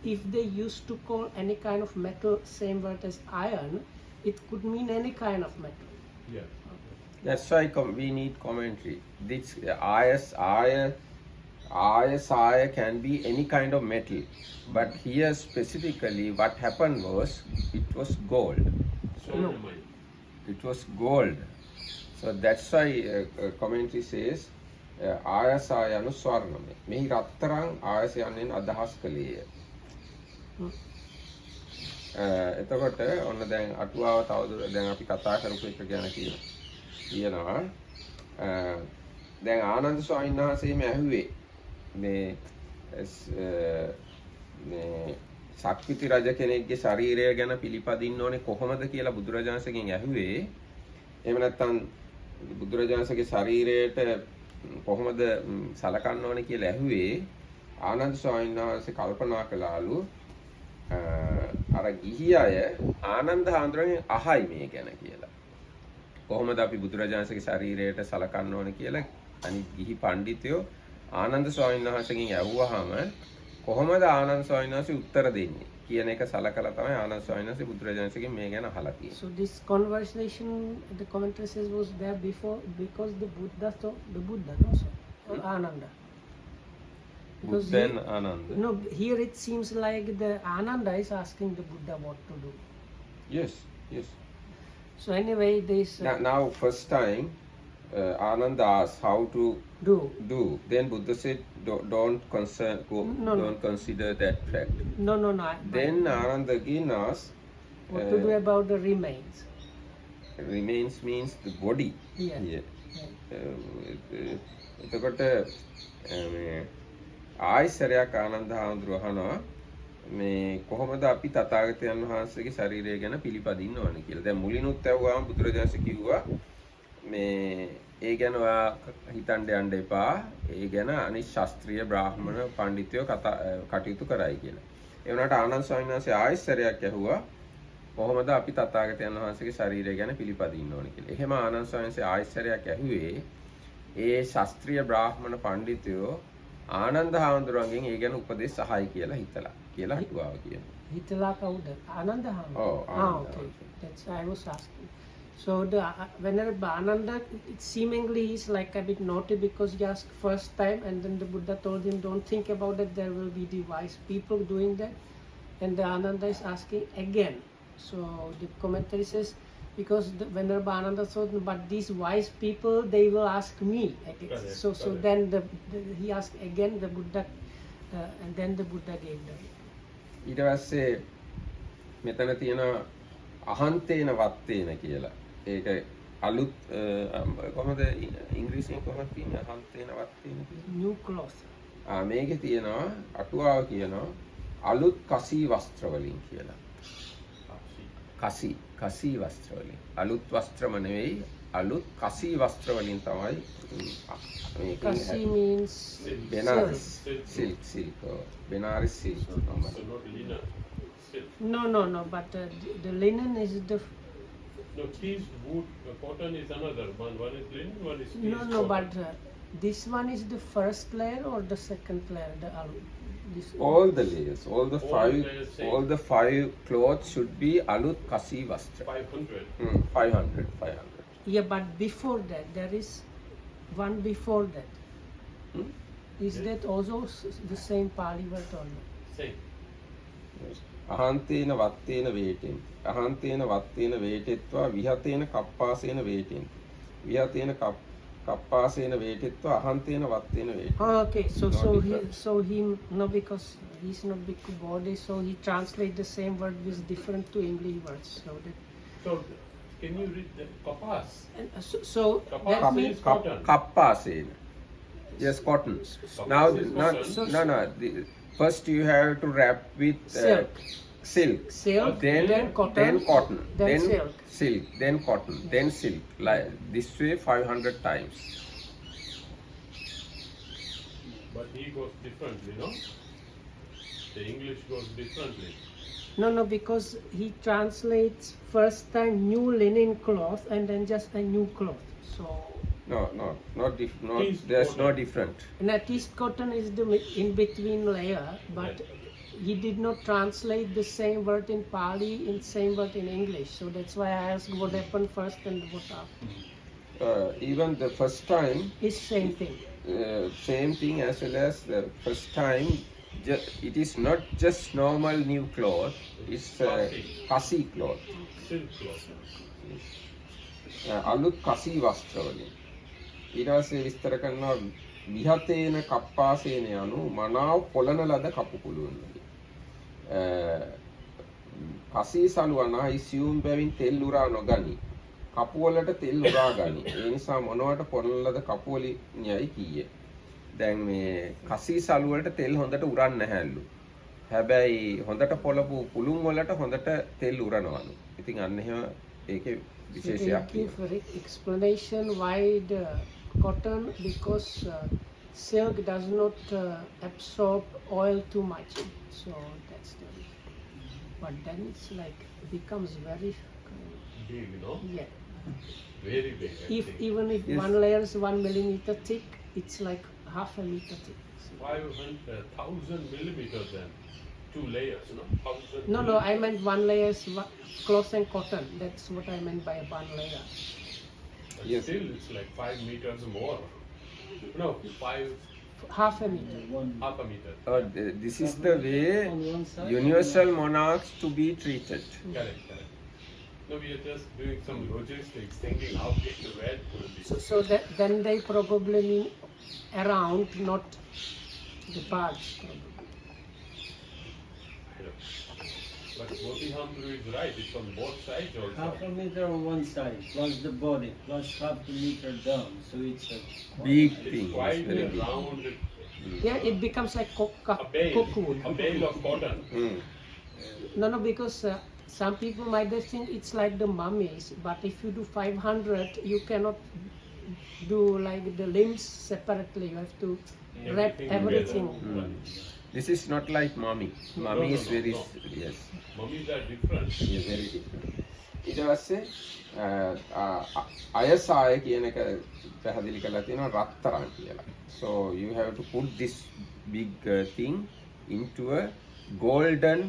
if they used to call any kind of metal same word as iron, it could mean any kind of metal. Yeah. That's why we need commentary. This Ayasaya can be any kind of metal, but here specifically what happened was it was gold. Swarnamay. It was gold. So that's why commentary says ආයසායනු ස්වර්ණමය. මෙහි රත්තරන් ආයසයන්ෙන් අදහස් කළේය. එතකොට ඔන්න දැන් අටුවාව තවදුරටත් දැන් අපි කතා කරපු එක ගැන කියනවා. දැන් ආනන්ද ස්වාමීන් වහන්සේම ඇහුවේ මේ සක්විති රජ කෙනෙක්ගේ ශරීරය ගැන පිළිපදින්න ඕනේ කොහොමද කියලා බුදුරජාණන්සේගෙන් ඇහුවේ. එහෙම නැත්නම් බුදුරජාණන්සේගේ ශරීරයට කොහොමද සලකන්න ඕනේ කියලා ඇහුවේ ආනන්ද ස්වාමීන් වහන්සේ කල්පනා කළාලු අර ගිහි අය ආනන්ද හාමුදුරන්ගෙන් අහයි මේ ගැන කියලා. කොහොමද අපි බුදුරජාණන්සේගේ ශරීරයට සලකන්න ඕනේ කියලා අනිත් ගිහි පඬිතුයෝ ආනන්ද ස්වාමීන් වහන්සේගෙන් ඇහුවාම කොහොමද ආනන්ද ස්වාමීන් වහන්සේ උත්තර දෙන්නේ කියන එක සලකලා තමයි ආනන්ද ස්වාමීන් වහන්සේ බුදුරජාණන්සේගෙන් මේ ගැන අහලා තියෙන්නේ. So this conversation, the commentary says, was there before because the Buddha thought the Buddha, no, sir, or Ananda. Because Buddha and Ananda. no, here it seems like the Ananda is asking the Buddha what to do. Yes, yes. So anyway, this Now first time Ananda asked how to do. Then Buddha said don't consider that fact. No. Then Ananda again asked What to do about the remains? remains means the body. Yeah. එතකොට ආයසරයක් ආනන්ද හාමුදුරුවෝ අහනවා මේ කොහොමද අපි තථාගතයන් වහන්සේගේ ශරීරය ගැන පිළිපදින්න ඕන කියලා. දැන් මුලිනුත් ඇහුවාම බුදුරජාණන් කිව්වා මේ ඒ ගැන ඔයා හිතන්න යන්න එපා. ඒ ගැන අනිත් ශාස්ත්‍රීය බ්‍රාහ්මණ පඬිතුයෝ කටයුතු කරයි කියලා. ඒ වුණාට ආනන්ද ස්වාමීන් වහන්සේ ආයසරයක් ඇහුවා කොහොමද අපි තථාගතයන් වහන්සේගේ ශරීරය ගැන පිළිපදින්න ඕන කියලා. එහෙම ආනන්ද ස්වාමීන් වහන්සේ ආයසරයක් ඇහුවේ ඒ ශාස්ත්‍රීය බ්‍රාහ්මණ පඬිතුයෝ ආනන්ද හාමුදුරුවන්ගෙන් ඒ ගැන උපදෙස් අහයි කියලා හිතලා හිතුවා කියනවා. Hitala Kauda, Ananda Hama. Oh, Ananda. Okay. That's I was asking. So the Venerable Ananda, it seemingly is like a bit naughty because he asked first time and then the Buddha told him don't think about it, there will be the wise people doing that. And the Ananda is asking again. So the commentary says because the Venerable Ananda thought, but these wise people they will ask me. Correct, So correct. then he asked again the Buddha, and then the Buddha gave the. ඊට පස්සේ මෙතන තියෙන අහන්තේන වත්තේන කියලා. ඒක අලුත් කොහොමද ඉංග්‍රීසියෙන් කොහොමද කියන්නේ අහන්තේන වත්තේන කියලා? New cloth. මේකේ තියෙනවා අටුවාව කියනවා අලුත් කසී වස්ත්‍ර වලින් කියලා. කසී වස්ත්‍ර වලින්. අලුත් වස්ත්‍රම නෙවෙයි අලුත් කසී වස්ත්‍ර වලින් තමයි Kasi means Benares Silk. silk Benares silk. So not linen. Silk. No, but the linen is the No, teased wood, cotton is another one. One is linen, one is teased no, cotton. but this one is the first layer or the second layer. This All the layers, all the layers same. all the 5 clothes should be alut kasi vastra. 500. 500. Yeah, but before that there is one before that. Hmm? Is that also the same Pali word or not? Same. අහන්තේන වත්තේන වේටෙන්. අහන්තේන වත්තේන වේටෙත්වා විහතේන කප්පාසේන වේටෙන්. විහතේන කප්පාසේන වේටෙත්වා අහන්තේන වත්තේන වේටෙන්. Oh, okay, No so difference. he no, because he's not bhikkhu body, so he translate the same word with different to English words. So can you read the kapas? So Kapas that means means cotton. කප්පාසේන. Yes, cotton. Now, is no, cotton. no. First you have to wrap with silk. silk, then cotton, then cotton, then silk, then cotton, then silk. Like this way 500 times. But he goes differently, no? The English goes differently. No, because he translates first time new linen cloth and then just a new cloth. So No, Teased there's no cotton. different. and at least cotton is the in between layer, but he did not translate the same word in Pali in same word in English. So that's why I asked what happened first and what after. Even the first time, It's same thing. same thing as well as the first time. It is not just normal new cloth. It's kasi cloth. Silk cloth. අලුත් කසී වස්ත්‍ර වලින්. ඊට පස්සේ විස්තර කරනවා විහතේන කප්පාසේන යනු මනාව පොළන ලද කපු කුළුන් වලින්. කසී සලුවනා ඉසියුම් බැවින් තෙල් උරා නොගනි. කපු වලට තෙල් උරා ගනි. ඒ නිසා මොනවට පොළන ලද කපු වලින් යයි කීයේ. දැන් මේ කසී සලු වලට තෙල් හොඳට උරන්නේ නැහැලු. හැබැයි හොඳට පොළපු කුළුන් වලට හොඳට තෙල් උරනවලු. ඉතින් අන්න එහෙම ඒකේ So they විශේෂයක් give තියෙනවා. explanation why the cotton, because silk does not absorb oil too much. So that's the reason. But then it's like it becomes very Big, you know? yeah. Very big. I If think. even if Yes. one layer is 1 millimeter thick, it's like half a meter thick. 500,000 millimeters then. 2 layers, no? 1,000. No, no, I meant one layer is cloth and cotton. That's what I meant by one layer. But Yes. still, it's like 5 meters more. No, 5, Half a meter. half a meter. This is the way On one side, universal monarchs to be treated. Correct, correct. No, we are just doing some logistics, thinking how big the red will be. So that, then they probably mean around, not the parts. Probably. Yeah. But Bodhihamru is right, it's on both sides also. half a meter on one side, plus the body, plus half a meter down. So it's a Big It's thing. quite It's very a big. round, Yeah, it becomes like a bale cocoon. of cotton. Mm. No, no, because some people might think it's like the mummies, but if you do 500, you cannot do like the limbs separately. You have to wrap everything. together. This is not like mummy. Mummy no, is no, very no. yes. Mummies are different. Yes, very different. ඊට පස්සේ අයසාය කියන එක පැහැදිලි කරලා තියෙනවා රත්තරන් කියලා. So you have to put this big thing into a golden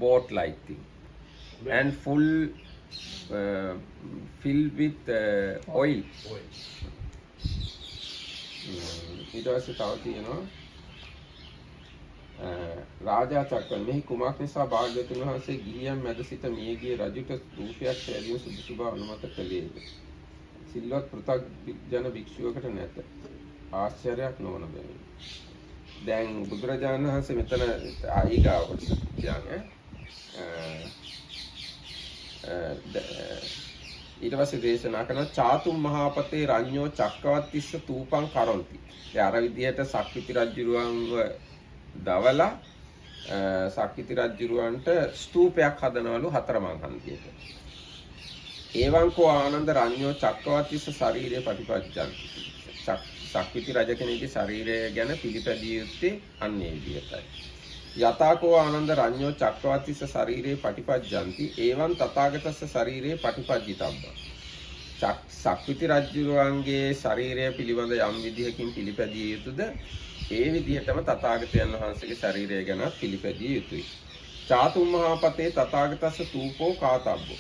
boat like thing and full filled with oil. Oil. ඊට පස්සේ තව තියෙනවා රාජා චක්‍රන් මෙහි කුමක් නිසා භාග්‍යවතුන් වහන්සේ ගිහියන් මැද සිට මියගිය රජුට රූපයක් සෑදීම සුදුසු බව අනුමත කළේද? සිල්වත් පෘථග්ජන භික්ෂුවකට නැත. ආශ්චර්යයක් නොවන බැවින්. දැන් බුදුරජාණන් වහන්සේ මෙතන ඊගාවට කියන්නේ ඊට පස්සේ දේශනා කරන චාතුම් මහාපතේ රඤ්ඤෝ චක්කවත්තිස්ස තූපං කරොන්ති. ඒ අර විදියට සක්විති රජුරුවන්ව දවලා සක්විති රජුරුවන්ට ස්තූපයක් හදනවලු හතරමං හන්දියට. ඒවංකෝ ආනන්ද රඤ්ඤෝ චක්කවත්තිස්ස ශරීරේ පටිපච්චන්ති. සක්විති රජ කෙනෙකුගේ ශරීරය ගැන පිළිපැදිය යුත්තේ අන්න ඒ විදියටයි. යතාකෝ ආනන්ද රඤ්ඤෝ චක්කවත්තිස්ස ශරීරේ පටිපච්චන්ති ඒවං තථාගතස්ස ශරීරේ පටිපච්චිතබ්බ. සක්විති රජුරුවන්ගේ ශරීරය පිළිබඳ යම් විදිහකින් පිළිපැදිය යුතුද ඒ විදිහටම තථාගතයන් වහන්සේගේ ශරීරය ගැන පිළිපැදිය යුතුයි. චාතුම් මහාපතේ තථාගතස්ස තූපෝ කාතබ්බෝ.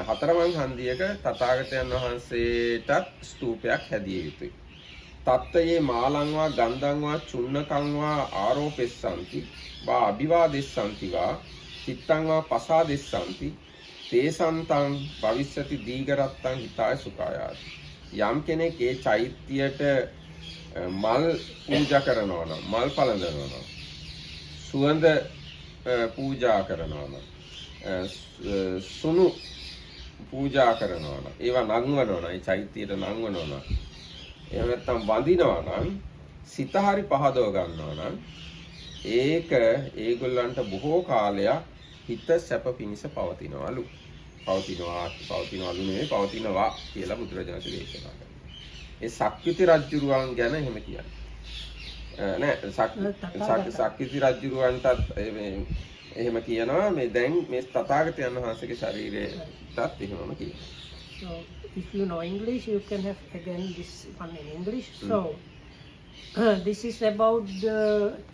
හතරමං හන්දියක තථාගතයන් වහන්සේටත් ස්තූපයක් හැදිය යුතුයි. තත්තයේ මාලංවා ගන්ධංවා චුන්නකංවා ආරෝපෙස්සන්ති වා අභිවාදෙස්සන්ති වා චිත්තංවා පසාදෙස්සන්ති තේසන්තං භවිෂ්‍යති දීඝරත්තං හිතාය සුඛායාති. යම් කෙනෙක් ඒ චෛත්‍යයට මල් පූජා කරනවා නම් මල් පළඳනවා නම් සුවඳ පූජා කරනවා නම් සුණු පූජා කරනවා නම් ඒවා නංවනවා නම් ඒ චෛත්‍යයට නංවනවා නම් එහෙම නැත්නම් වඳිනවා නම් සිත හරි පහදව ගන්නවා නම් ඒක ඒගොල්ලන්ට බොහෝ කාලයක් හිත සැප පිණිස පවතිනවලු. පවතිනවලු නෙවෙයි පවතිනවා කියලා බුදුරජාණන් වහන්සේ දේශනා කරනවා. ඒ සක්විති රජුරුවන් ගැන එහෙම කියන්නේ. නෑ සක්විති රජුරුවන්ටත් එහෙම කියනවා මේ දැන් මේ තථාගතයන් වහන්සේගේ ශරීරයටත් එහෙමම කියනවා. So if you know English, you can have again this one in English. So this is about the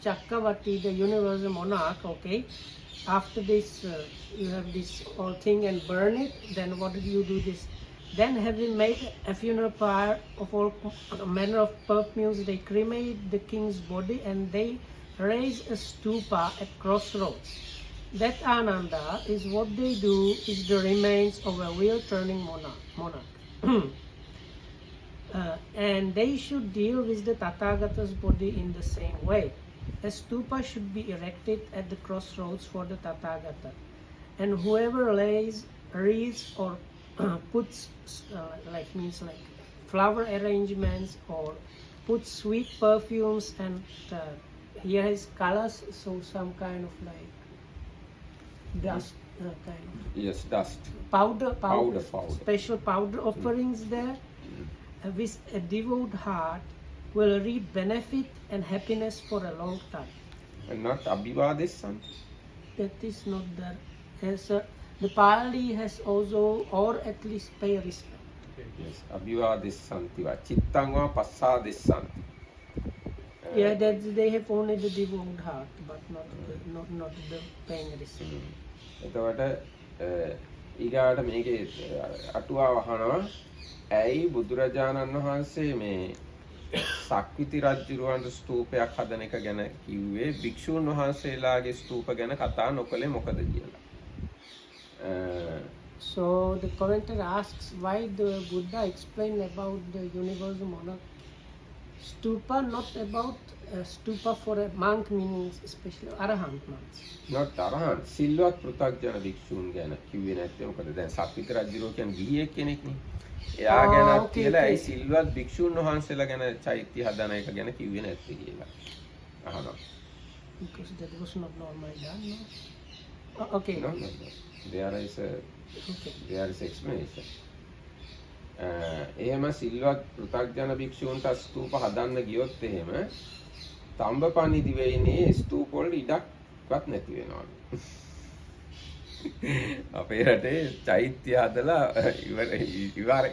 Chakravarti, the universal monarch. Okay. After this, you have this whole thing and burn it. Then what do you do? This. Then having made a funeral pyre of all manner of perfumes, they cremate the king's body and they raise a stupa at crossroads. That Ananda is what they do is the remains of a wheel turning monarch. And they should deal with the Tathagata's body in the same way. A stupa should be erected at the crossroads for the Tathagata. And whoever lays wreaths or puts like flower arrangements or puts sweet perfumes and here is colors, so some kind of like dust kind of Yes, dust. powder, Powder. special powder offerings there. With a devout heart will reap benefit and happiness for a long time. And not abhivadessanti. That is not there. The Pali has also, or at least pay respect. Yes, abhivadessanti va. Chittang va passadessanti. Yeah, that they have only the devout heart, but not the paying respect. එතකොට ඊගාට මේකේ අටුවාව අහනවා ඇයි බුදුරජාණන් වහන්සේ මේ සක්විති රජුරවන්ට ස්තූපයක් හදන එක ගැන කිව්වේ භික්ෂූන් වහන්සේලාගේ ස්තූප ගැන කතා නොකළේ මොකද කියලා. So the commentator asks why the Buddha explained about the universal monarch stupa, not about stupa for a monk, meaning especially arahant monks. not අරහන් සිල්වත් පෘථග්ජන භික්ෂූන් ගැන කිව්වේ නැත්තේ මොකද දැන් සක්විති රජුරෝ කියන්නේ ගිහියෙක් කෙනෙක්නේ. එයා ගැන okay, කියලා okay. ඇයි සිල්වත් භික්ෂූන් වහන්සේලා ගැන චෛත්‍ය හදන එක ගැන කිව්වේ නැත්තේ කියලා අහනවා. Because that was not normally done, no? Okay. No. There is explanation. එහෙම සිල්වත් පෘථග්ජන භික්ෂූන්ට ස්තූප හදන්න ගියොත් එහෙම තම්බපණි දිවයිනේ ස්තූප වල ඉඩක්වත් නැති වෙනවලු. අපේ රටේ චෛත්‍ය හදලා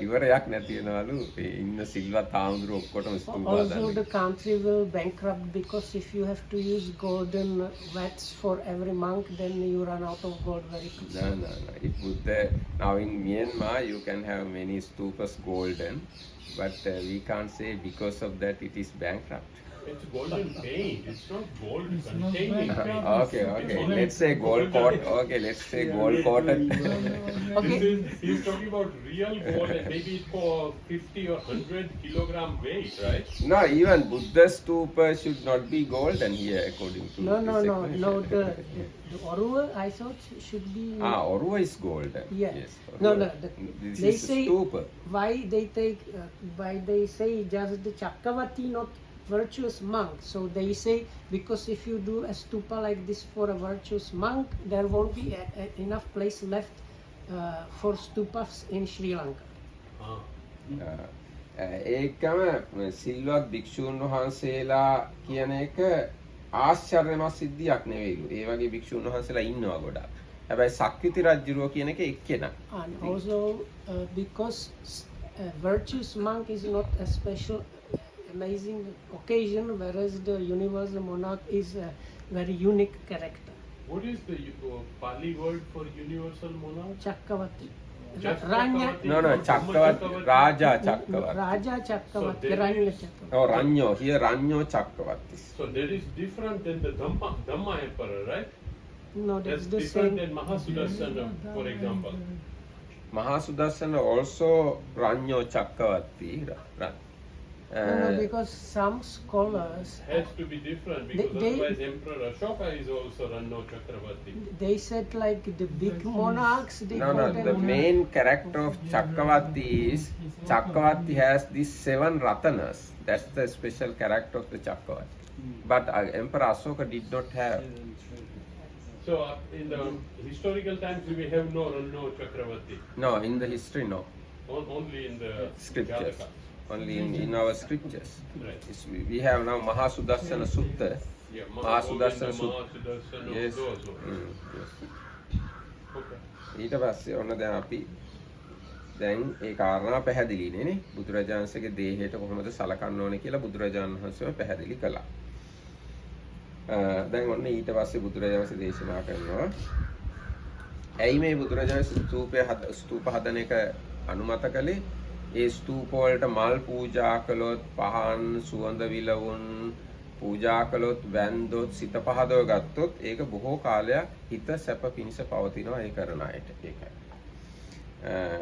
ඉවරයක් නැති වෙනවලු. ඉන්න සිල්වත් ආඳුර ඔක්කොටම ස්තූප Also, හදන්න. the country will bankrupt because if you have to use golden vats for every monk, then you run out of gold very quickly. No. It would, now in Myanmar you can have many stupas golden, but we can't say because of that it is bankrupt. It's golden paint. It's not gold containing paint. Okay. Let's say gold coat. Okay, let's say gold coated. He's talking about real gold and maybe it for 50 or 100 kilogram weight, right? No, even Buddha stupa should not be golden here according to No. this explanation. The Oruva, I thought, should be. Oruva is golden. Yeah. Yes. No. This They is say stupa. why they take, why they say just the Chakravarti, not virtuous monk. So they say because if you do a stupa like this for a virtuous monk, there won't be enough place left for stupas in Sri Lanka. ඒකම සිල්වත් භික්ෂූන් වහන්සේලා කියන එක ආශ්චර්යමත් සිද්ධියක් නෙවෙයිලු. ඒ වගේ භික්ෂූන් වහන්සේලා ඉන්නවා ගොඩාක්. හැබැයි සක්විති රජුරෝ කියන එක එක්කෙනා. And also because a virtuous monk is not a special amazing occasion, whereas the universal monarch is a very unique character. What is the Pali word for universal monarch? Chakravarti. Just Ranya. No, Chakravarti, Raja Chakravarti. Raja Chakravarti. So there Ranya is- Chakravarti. Oh, Ranyo, here Ranyo Chakravarti. So that is different than the Dhamma emperor, right? No, that's That's the different same. than Maha Sudarsana, for example. Maha Sudarsana also Ranyo Chakravarti. No, because some scholars Has to be different because They- otherwise Emperor Ashoka is also Ranno Chakravarti. they said like the big monarchs. They No, call the them- main character of Chakravarti is Chakravarti has these 7 ratanas. That's the special character of the Chakravarti. But Emperor Ashoka did not have. So in the historical times we have no Ranno Chakravarti. No, in the history, no. Only in the Scriptures. Jataka. Only in our scriptures. Right. We have now Maha Sudarsana Sutta. Yeah, Maha Sudarsana Maha Sutta. Sudarsana Yes. also. Yes. Okay. ඊට පස්සේ ඔන්න දැන් අපි දැන් ඒ කාරණා පැහැදිලිනේ නේ බුදුරජාණන්සේගේ දේහයට කොහොමද සලකන්න ඕනේ කියලා බුදුරජාණන් වහන්සේම පැහැදිලි කළා. දැන් ඔන්න ඊට පස්සේ බුදුරජාණන්සේ දේශනා කරනවා ඇයි මේ බුදුරජාණන් ස්තූප හදන එක අනුමත කළේ? ඒ ස්තූප වලට මල් පූජා කළොත්, පහන් සුවඳ විලවුන් පූජා කළොත්, වැන්දොත්, සිත පහදව ගත්තොත් ඒක බොහෝ කාලයක් හිත සැප පිණිස පවතිනවා ඒ කරන අයට. ඒකයි.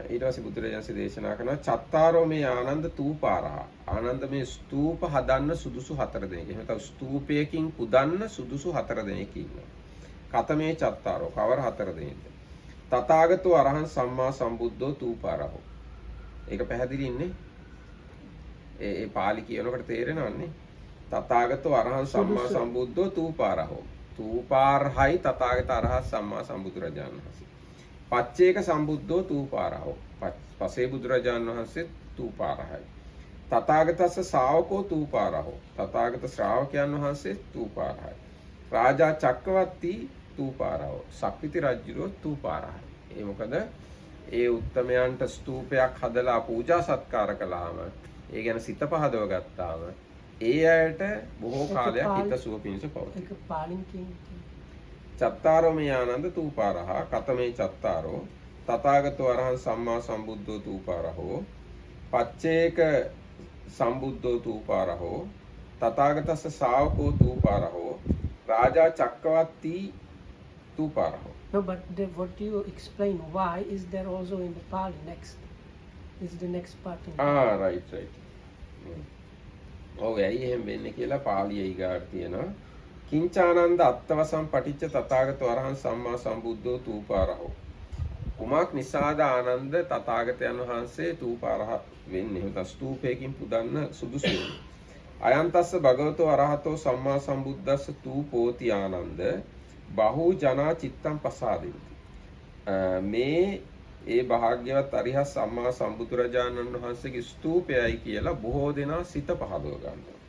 ඊට පස්සේ බුදුරජාණන්සේ දේශනා කරනවා චත්තාරෝ මේ ආනන්ද තූපාරා. ආනන්ද මේ ස්තූප හදන්න සුදුසු 4 දෙනෙක්. එහෙම නැත්නම් ස්තූපයකින් පුදන්න සුදුසු 4 දෙනෙක් ඉන්නවා. කතමේ චත්තාරෝ කවර 4 දෙනෙක්ද? තථාගතෝ අරහං සම්මා සම්බුද්ධෝ තූපාරහෝ. ඒක පැහැදිලි ඉන්නේ. ඒ පාලි කියනකොට තේරෙනවන්නේ. තථාගතෝ අරහං සම්මා සම්බුද්ධෝ තූපාරහෝ. තූපාරහයි තථාගත අරහත් සම්මා සම්බුදුරජාණන් වහන්සේ. පච්චේක සම්බුද්ධෝ තූපාරහෝ. පසේ බුදුරජාණන් වහන්සේ තූපාරහයි. තථාගතස්ස ශාවකෝ තූපාරහෝ. තථාගත ශ්‍රාවකයන් වහන්සේ තූපාරහයි. රාජා චක්කවර්ති තූපාරහෝ. සක්විති රජුරෝ තූපාරහයි. ඒ මොකද ඒ උත්තමයන්ට ස්තූපයක් හදලා පූජා සත්කාර කළාම ඒ ගැන සිත පහදව ගත්තාම ඒ අයට බොහෝ කාලයක් හිතසුව පිණිස පවතී. ඒක පාලින් කියන්නේ. චත්තාරෝ මේ ආනන්ද තූපාරහා කතමේ චත්තාරෝ තථාගතෝ අරහං සම්මා සම්බුද්ධෝ තූපාරහෝ පච්චේක සම්බුද්ධෝ තූපාරහෝ තථාගතස්ස ශාවකෝ තූපාරහෝ රාජා චක්කවර්ති තූපාරහෝ. No, but what you explain, why is there also in the Pali next? Is the next part in right. ඔව් ඇයි එහෙම වෙන්නේ කියලා පාලියේ ඊගාට තියෙනවා. කිංචානන්ද අත්තවසම් පටිච්ච තථාගතෝ අරහං සම්මා සම්බුද්ධෝ තූපාරහෝ. කුමක් නිසාද ආනන්ද තථාගතයන් වහන්සේ තූපාරහ වෙන්නේ? එහෙනම් ස්තූපයකින් පුදන්න සුදුසු. අයන්තස්ස භගවතෝ අරහතෝ සම්මා සම්බුද්දස්ස තූපෝති ආනන්ද බහූ ජනා චිත්තං පසාදෙන්ති. මේ ඒ භාග්‍යවත් අරිහත් සම්මා සම්බුදුරජාණන් වහන්සේගේ ස්තූපයයි කියලා බොහෝ දෙනා සිත පහදව ගන්නවා.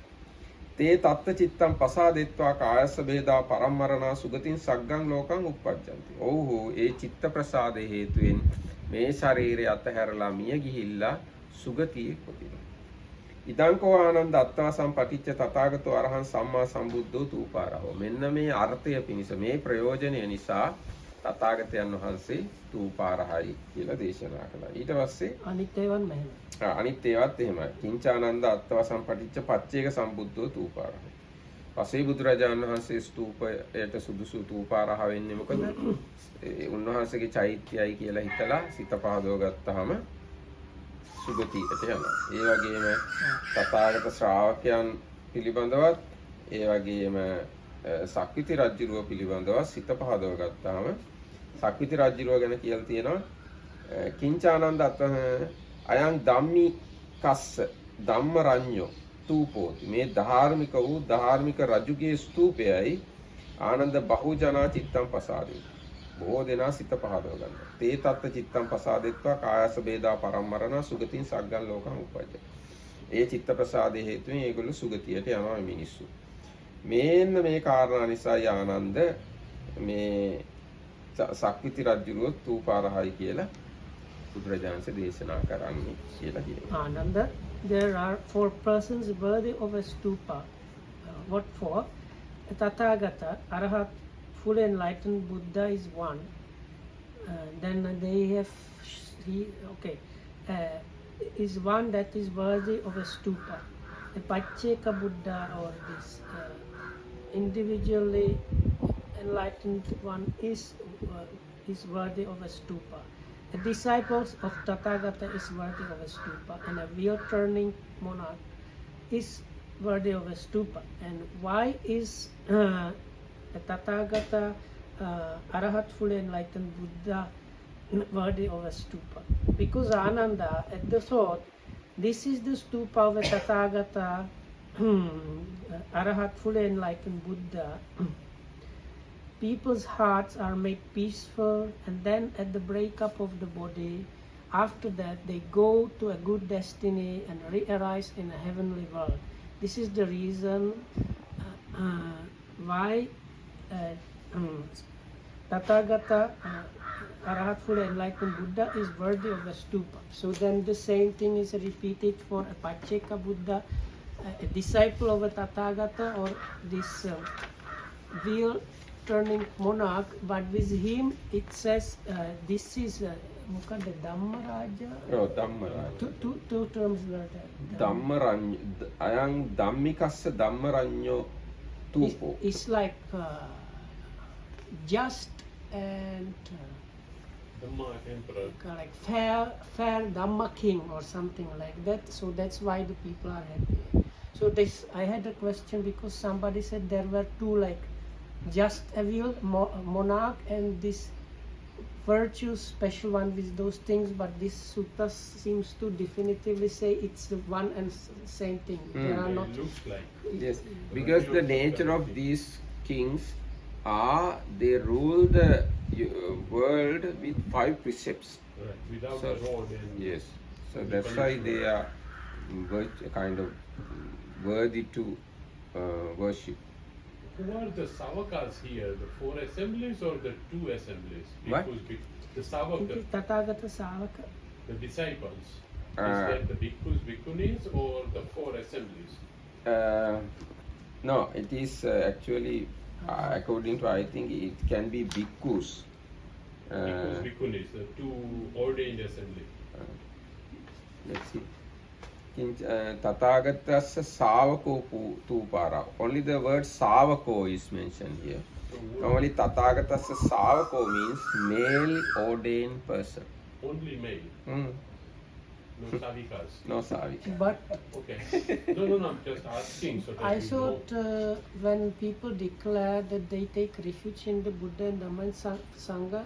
තේ තත්ත චිත්තං පසාදෙත්වා කායස්ස බේදා පරම්මරණා සුගතින් සග්ගං ලෝකං උප්පජ්ජಂತಿ. ඔව්හු ඒ චිත්ත ප්‍රසාදේ හේතුවෙන් මේ ශරීරය අතහැරලා මිය ගිහිල්ලා සුගතියේ උපදිනවා. ඉදංකෝ ආනන්ද අත්තවසම් පටිච්ච තථාගතෝ අරහං සම්මා සම්බුද්ධෝ තූපාරහෝ. මෙන්න මේ අර්ථය පිණිස මේ ප්‍රයෝජනය නිසා තථාගතයන් වහන්සේ තූපාරහයි කියලා දේශනා කළා. ඊට පස්සේ අනිත් ඒවාත් මෙහෙම. අනිත් ඒවාත් එහෙමයි. කිංචානන්ද අත්තවසම් පටිච්ච පච්චේක සම්බුද්ධෝ තූපාරහෝ. පසේ බුදුරජාණන් වහන්සේ ස්තූපයට සුදුසු තූපාරහ වෙන්නේ මොකද? උන්වහන්සේගේ චෛත්‍යයයි කියලා හිතලා සිත පහදව ගත්තාම සුගතියට යනවා. ඒ වගේම තථාගත ශ්‍රාවකයන් පිළිබඳවත් ඒ වගේම සක්විති රජුරුව පිළිබඳව සිත පහදව ගත්තාම සක්විති රජුරුව ගැන කියලා තියෙනවා කිංචානන්ද අයං ධම්මි කස්ස ධම්මරඤ්ඤෝ තූපෝති. මේ ධාර්මික වූ ධාර්මික රජුගේ ස්තූපයයි ආනන්ද බහුජනා චිත්තං පසාදේ. බොහෝ දෙනා සිත පහදව ගන්නවා. තේ තත්ත චිත්තං පසාදෙත්වා කායස බේදා පරම්මරණ සුගතින් සග්ගන් ලෝකං උපජ්ජති. ඒ චිත්ත ප්‍රසාදේ හේතුවෙන් ඒගොල්ලෝ සුගතියට යනවා මිනිස්සු. මේන්න මේ කාරණා නිසා ආනන්ද මේ සක්විති රජුරුව තූපාරහයි කියලා බුදුරජාණන්සේ දේශනා කරන්නේ කියලා කියනවා. Ananda, there are 4 persons worthy of a stupa. What for? Tathagata, Arahat, full enlightened Buddha is one. Then they have, is one that is worthy of a stupa. The Pacheka Buddha or this individually enlightened one is worthy of a stupa. The disciples of Tathagata is worthy of a stupa, and a wheel turning monarch is worthy of a stupa. And why is the Tathagata Arahat fully enlightened Buddha worthy of a stupa? Because Ananda at the thought, this is the stupa of a Tathagata Arahat fully enlightened Buddha. People's hearts are made peaceful, and then at the breakup of the body, after that they go to a good destiny and re-arise in a heavenly world. This is the reason why Tathagata Arahat fully enlightened Buddha is worthy of a stupa. So then the same thing is repeated for a Pacheka Buddha, a disciple of a Tathagata, or this wheel turning monarch, but with him it says this is Mukada Dhammaraja. Oh, Dhammaraja. Two terms were there. Dhammaranya ayang dhammikassa dhammaranyo tupo. It's like just and Dhamma emperor. like fair Dhamma king or something like that. So that's why the people are happy. So this, I had a question because somebody said there were two, like just a wheel monarch and this virtuous special one with those things, but this sutta seems to definitively say it's the one and same thing. There are not. It looks like. Yes, because the nature of these kings are they rule the world with 5 precepts. Right. Without So- the road and Yes. So that's why they are kind of worthy to worship. Who are the Savakas here? The 4 assemblies or the 2 assemblies? What? The Savaka, තථාගත ශාවක the disciples. Is Uh, that the bhikkhus, bhikkhunis or the 4 assemblies? No, it is actually according to, I think it can be bhikkhus. Bhikkhus, bhikkhunis, the 2 ordained assemblies. Let's see. Tathagatassa Savako Tupara. Only the word Savako is mentioned here. So Normally Tathagatassa Savako means male ordained person. only male, Hmm. no Savikas. No Savika. but Okay. No, I'm just asking so that I you thought know. when people declare that they take refuge in the Buddha and Dhamma and Sangha,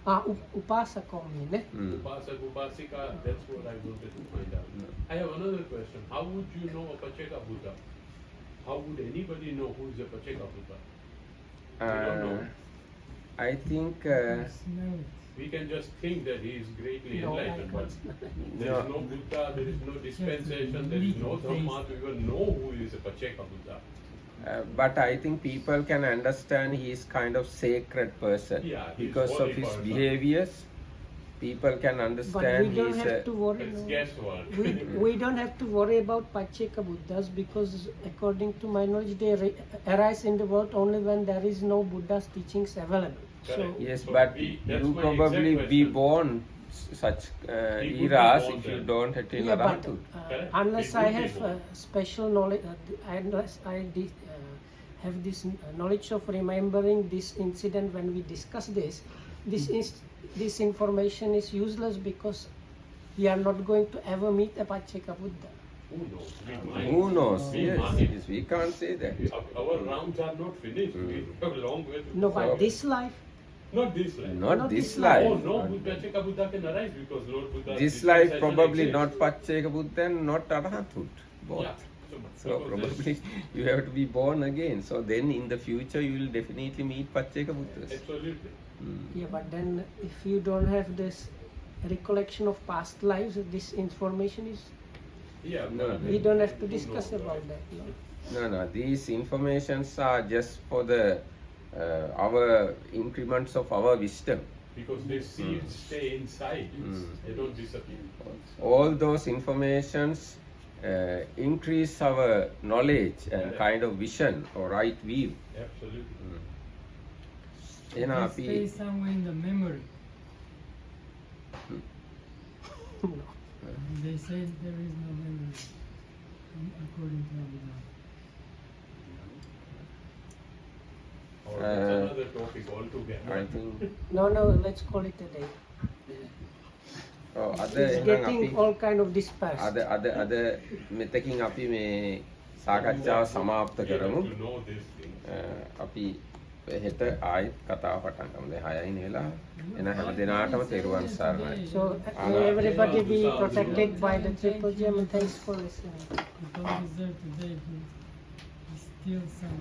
upasako mean, Hmm. Upasak, Upasika, that's what I wanted to find out. I have another question. How would you know a Pacheka Buddha? How would anybody know who is a Pacheka Buddha? don't know. I think We can just think that he is greatly No, I enlightened, but can't. there is no Buddha, there is no dispensation, there is no Dhamma to even know who is a Pacheka Buddha. but I think people can understand he is kind of sacred person Yeah, he is because of holy his person. behaviors. People can But understand we he don't is have to worry. It's no. guesswork. We don't have to worry about Pacheka Buddhas because according to my knowledge they arise in the world only when there is no Buddha's teachings available. So Correct. Yes, So but that's you my probably exact be question. born such He could be eras born if you then. don't attain yeah, but Arahanthood. Correct. unless It I would be have more. special knowledge, unless I have this knowledge of remembering this incident when we discuss this, this information is useless because we are not going to ever meet a Pacheka Buddha. Who knows? We might. Who knows? We Yes, might. yes, we can't say that. Our rounds are not finished. We have a long way to No, go. but this life, Not this life. Not Not this this life. Oh, no, Not Pacheka Buddha can arise because Lord Buddha. this life probably not Pacheka Buddha and not Arahanthood. Both. Yeah. So probably you have to be born again. So then in the future you will definitely meet Pacheka Buddhas. Absolutely. yeah, but then if you don't have this recollection of past lives, this information is, Yeah. No, but we don't have to who discuss knows, about right? that. No? No, these informations are just for the our increments of our wisdom. Because the seeds stay inside. They don't disappear. All those informations increase our knowledge and Correct. kind of vision or right view. Absolutely. එහෙනම් They අපි stay somewhere in the memory. No. They say there is no memory, according to Abhidhamma. Or that's another topic altogether. I think No, let's call it a day. අද It's එහෙනම් අපි getting all kind of dispersed. අද මෙතකින් අපි මේ සාකච්ඡාව සමාප්ත We have කරමු. to know these things. අපි හෙට ආයෙත් කතාව පටන් ගමු. දැන් 6යි නෙලා. එන හැම දිනාටම තෙරුවන් සරණයි. So may everybody be protected by the Triple Gem and thanks for listening. The dog is there today to steal some.